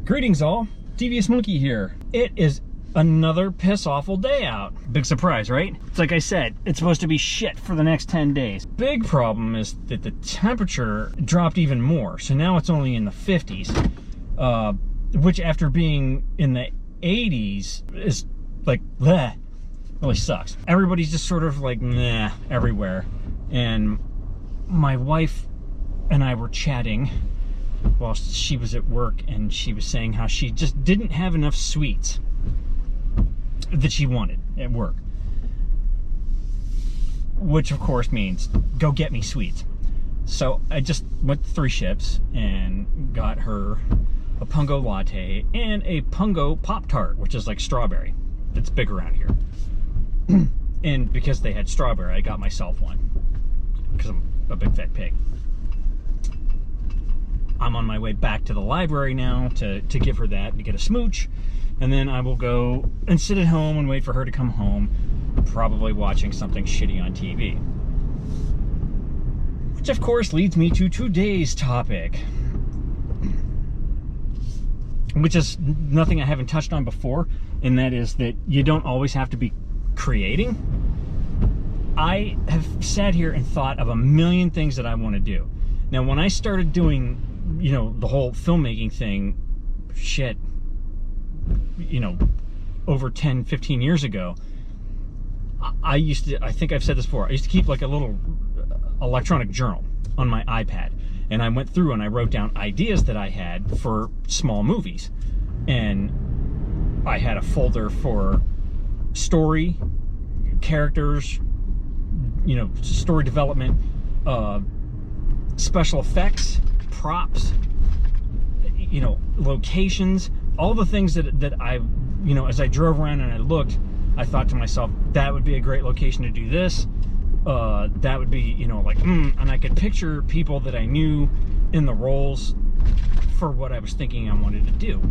Greetings all, Devious Monkey here. It is another piss-awful day out. Big surprise, right? It's like I said, it's supposed to be shit for the next 10 days. Big problem is that the temperature dropped even more. So now it's only in the 50s, which after being in the 80s is like, bleh, really sucks. Everybody's just sort of like, nah, everywhere. And my wife and I were chatting while she was at work, and she was saying how she just didn't have enough sweets that she wanted at work, which of course means go get me sweets. So I just went to Three Ships and got her a Pungo latte and a Pungo Pop-Tart, which is like strawberry. It's big around here. And because they had strawberry, I got myself one because I'm a big fat pig. I'm on my way back to the library now to give her that, to get a smooch, and then I will go and sit at home and wait for her to come home, probably watching something shitty on TV. Which of course leads me to today's topic, which is nothing I haven't touched on before, and that is that you don't always have to be creating. I have sat here and thought of a million things that I want to do. Now, when I started doing, you know, the whole filmmaking thing, shit, you know, over 10, 15 years ago, I used to, I think I've said this before, I used to keep like a little electronic journal on my iPad. And I went through and I wrote down ideas that I had for small movies. And I had a folder for story, characters, you know, story development, special effects, props, you know, locations, all the things that I, you know, as I drove around and I looked, I thought to myself, that would be a great location to do this. That would be, you know, like, and I could picture people that I knew in the roles for what I was thinking I wanted to do.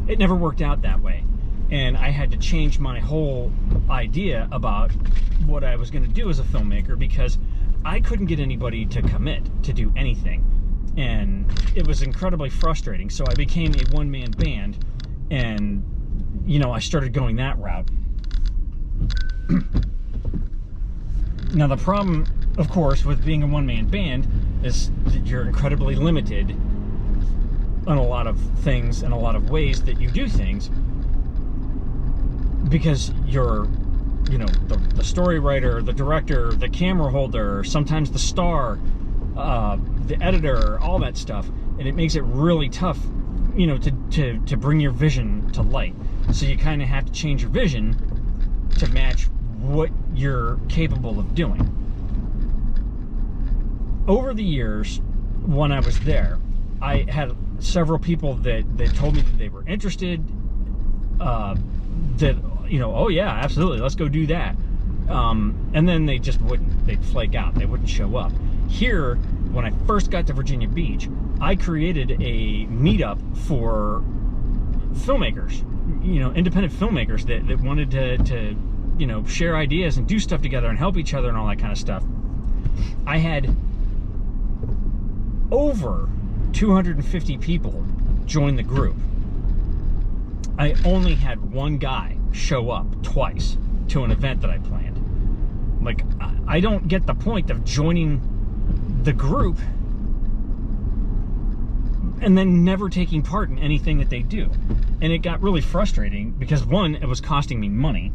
It never worked out that way. And I had to change my whole idea about what I was going to do as a filmmaker, because I couldn't get anybody to commit to do anything. And it was incredibly frustrating. So I became a one-man band, and, you know, I started going that route. Now, the problem, of course, with being a one-man band is that you're incredibly limited on a lot of things and a lot of ways that you do things, because you're, you know, the story writer, the director, the camera holder, sometimes the star, the editor, all that stuff. And it makes it really tough, you know, to bring your vision to light. So you kind of have to change your vision to match what you're capable of doing. Over the years, when I was there, I had several people that told me that they were interested, that, you know, oh yeah, absolutely, let's go do that. And then they just wouldn't. They'd flake out. They wouldn't show up. Here, when I first got to Virginia Beach, I created a meetup for filmmakers, you know, independent filmmakers that wanted to, you know, share ideas and do stuff together and help each other and all that kind of stuff. I had over 250 people join the group. I only had one guy show up twice to an event that I planned. Like, I don't get the point of joining the group and then never taking part in anything that they do. And it got really frustrating because, one, it was costing me money,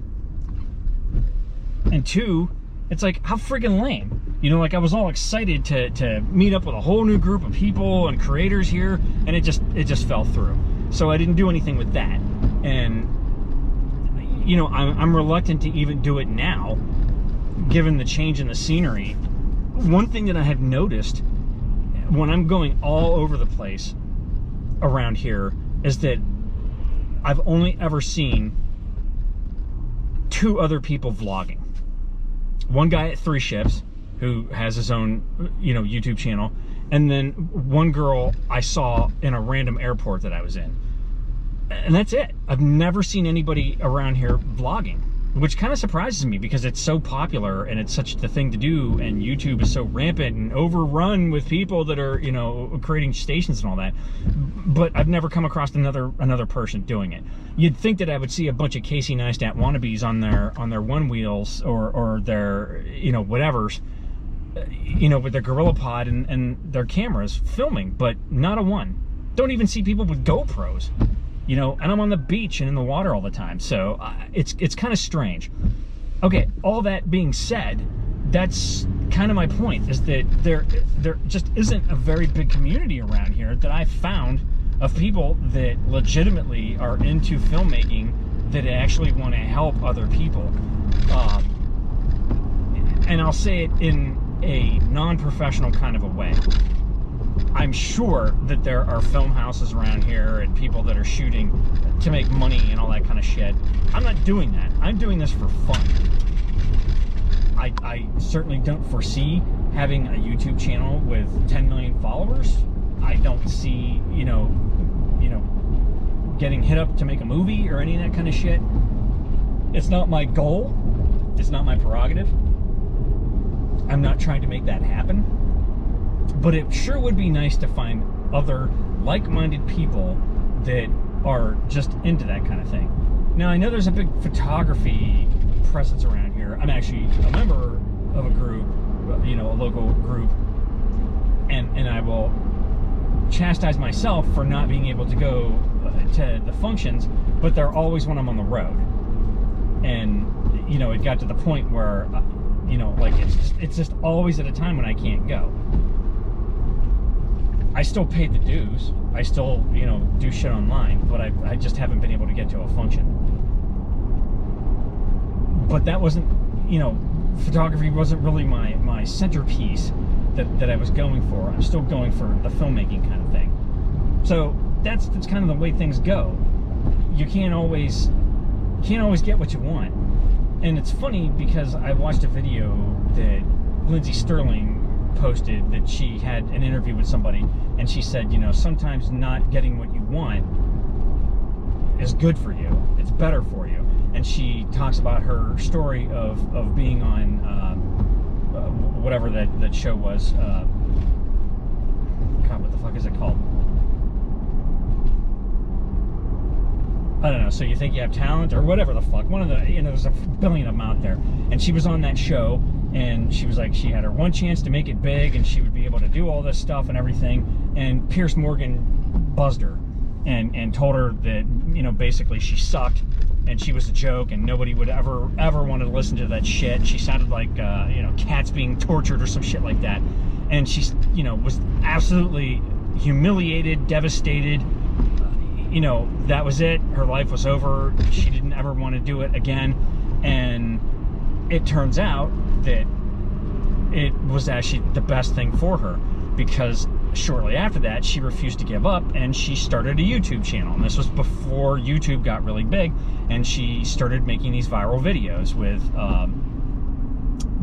and two, it's like, how friggin' lame. You know, like, I was all excited to meet up with a whole new group of people and creators here, and it just fell through. So I didn't do anything with that. And, you know, I'm reluctant to even do it now, given the change in the scenery. One thing that I have noticed when I'm going all over the place around here is that I've only ever seen two other people vlogging. One guy at Three Ships, who has his own, you know, YouTube channel, and then one girl I saw in a random airport that I was in. And that's it. I've never seen anybody around here vlogging. which kind of surprises me because it's so popular and it's such the thing to do, and YouTube is so rampant and overrun with people that are, you know, creating stations and all that. But I've never come across another person doing it. You'd think that I would see a bunch of Casey Neistat wannabes on their one wheels or their, you know, whatevers, you know, with their Gorilla Pod and their cameras filming, but not a one. Don't even see people with GoPros, you know, and I'm on the beach and in the water all the time. So it's kind of strange. Okay, all that being said, that's kind of my point, is that there just isn't a very big community around here that I've found of people that legitimately are into filmmaking, that actually want to help other people. And I'll say it in a non-professional kind of a way. I'm sure that there are film houses around here and people that are shooting to make money and all that kind of shit. I'm not doing that. I'm doing this for fun. I certainly don't foresee having a YouTube channel with 10 million followers. I don't see, you know, getting hit up to make a movie or any of that kind of shit. It's not my goal. It's not my prerogative. I'm not trying to make that happen. But it sure would be nice to find other like-minded people that are just into that kind of thing. Now, I know there's a big photography presence around here. I'm actually a member of a group, you know, a local group, and I will chastise myself for not being able to go to the functions, but they're always when I'm on the road. And, you know, it got to the point where, you know, like, it's just always at a time when I can't go. I still pay the dues. I still, you know, do shit online, but I just haven't been able to get to a function. But that wasn't, you know, photography wasn't really my centerpiece that I was going for. I'm still going for the filmmaking kind of thing. So that's kind of the way things go. You can't always get what you want. And it's funny because I watched a video that Lindsay Sterling posted, that she had an interview with somebody, and she said, you know, sometimes not getting what you want is good for you. It's better for you. And she talks about her story of being on whatever that show was. God, what the fuck is it called? I don't know. So You Think You Have Talent, or whatever the fuck. One of the, you know, there's a billion of them out there. And she was on that show, and she was like, she had her one chance to make it big, and she would be able to do all this stuff and everything. And Pierce Morgan buzzed her and told her that, you know, basically she sucked and she was a joke and nobody would ever want to listen to that shit. She sounded like, you know, cats being tortured or some shit like that. And she, you know, was absolutely humiliated, devastated. You know, that was it. Her life was over. She didn't ever want to do it again. And it turns out that it was actually the best thing for her, because shortly after that, she refused to give up and she started a YouTube channel. And this was before YouTube got really big, and she started making these viral videos with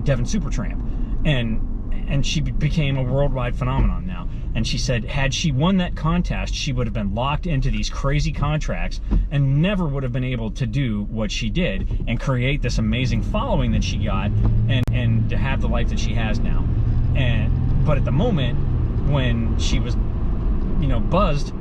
Devin Supertramp. And she became a worldwide phenomenon now. And she said, had she won that contest, she would have been locked into these crazy contracts and never would have been able to do what she did and create this amazing following that she got, and to have the life that she has now. But at the moment when she was, you know, buzzed,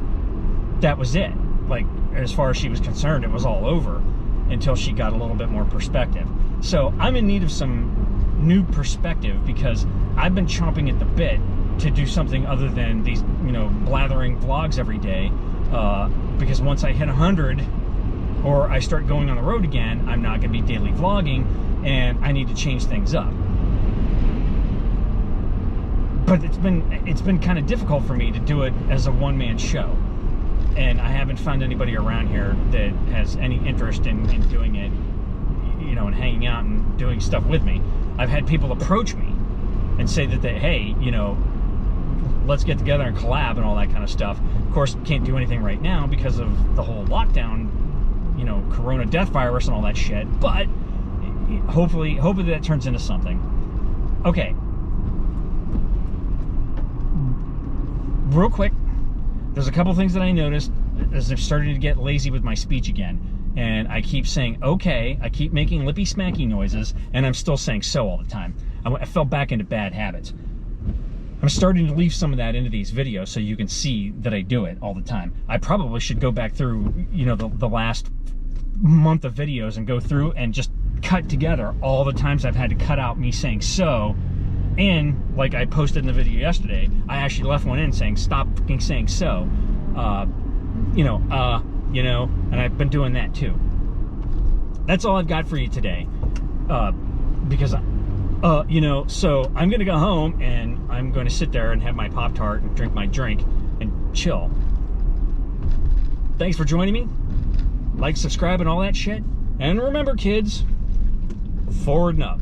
that was it. Like, as far as she was concerned, it was all over until she got a little bit more perspective. So I'm in need of some new perspective, because I've been chomping at the bit to do something other than these, you know, blathering vlogs every day, because once I hit 100 or I start going on the road again, I'm not going to be daily vlogging, and I need to change things up. But it's been kind of difficult for me to do it as a one-man show, and I haven't found anybody around here that has any interest in doing it, you know, and hanging out and doing stuff with me. I've had people approach me and say that hey, you know, let's get together and collab and all that kind of stuff. Of course, can't do anything right now because of the whole lockdown, you know, corona death virus and all that shit, but hopefully that turns into something. Okay. Real quick, there's a couple things that I noticed as I've started to get lazy with my speech again. and I keep saying okay, I keep making lippy smacky noises, and I'm still saying so all the time. I fell back into bad habits. I'm starting to leave some of that into these videos so you can see that I do it all the time. I probably should go back through, you know, the last month of videos and go through and just cut together all the times I've had to cut out me saying so. And like I posted in the video yesterday, I actually left one in saying stop fucking saying so. You know, and I've been doing that too. That's all I've got for you today. Because you know, so I'm gonna go home and I'm going to sit there and have my Pop-Tart and drink my drink and chill. Thanks for joining me. Like, subscribe, and all that shit. And remember, kids, forward and up.